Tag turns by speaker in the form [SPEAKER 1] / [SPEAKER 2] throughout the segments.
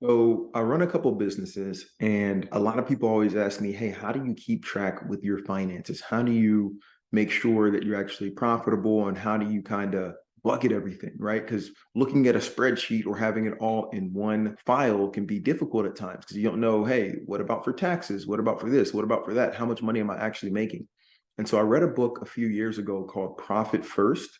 [SPEAKER 1] So I run a couple businesses, and a lot of people always ask me, "Hey, how do you keep track with your finances? How do you make sure that you're actually profitable, and how do you kind of bucket everything, right?" Because looking at a spreadsheet or having it all in one file can be difficult at times because you don't know, hey, what about for taxes? What about for this? What about for that? How much money am I actually making? And so I read a book a few years ago called Profit First,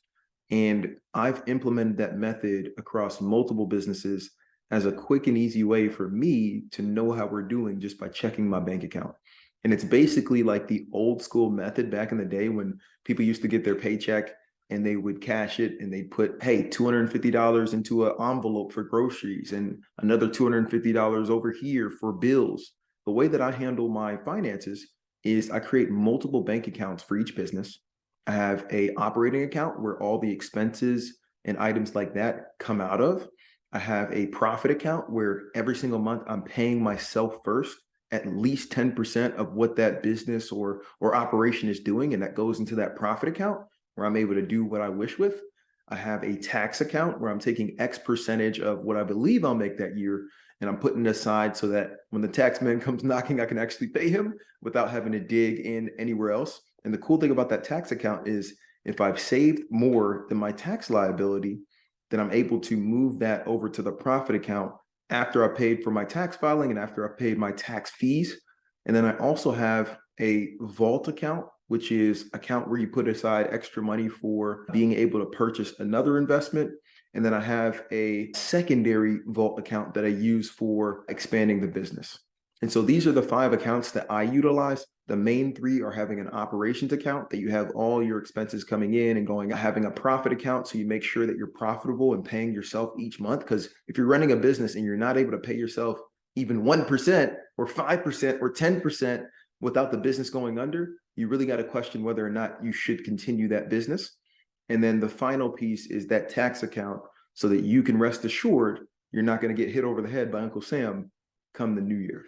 [SPEAKER 1] and I've implemented that method across multiple businesses as a quick and easy way for me to know how we're doing just by checking my bank account. And it's basically like the old school method back in the day when people used to get their paycheck and they would cash it and they'd put, hey, $250 into an envelope for groceries and another $250 over here for bills. The way that I handle my finances is I create multiple bank accounts for each business. I have a operating account where all the expenses and items like that come out of. I have a profit account where every single month I'm paying myself first at least 10% of what that business or operation is doing, and that goes into that profit account where I'm able to do what I wish with. I have a tax account where I'm taking X percentage of what I believe I'll make that year, and I'm putting it aside so that when the tax man comes knocking, I can actually pay him without having to dig in anywhere else. And the cool thing about that tax account is if I've saved more than my tax liability, then I'm able to move that over to the profit account after I paid for my tax filing and after I paid my tax fees. And then I also have a vault account, which is account where you put aside extra money for being able to purchase another investment. And then I have a secondary vault account that I use for expanding the business. And so these are the five accounts that I utilize. The main three are having an operations account that you have all your expenses coming in and going, having a profit account. So you make sure that you're profitable and paying yourself each month. Because if you're running a business and you're not able to pay yourself even 1% or 5% or 10% without the business going under, you really got to question whether or not you should continue that business. And then the final piece is that tax account so that you can rest assured you're not going to get hit over the head by Uncle Sam come the new year.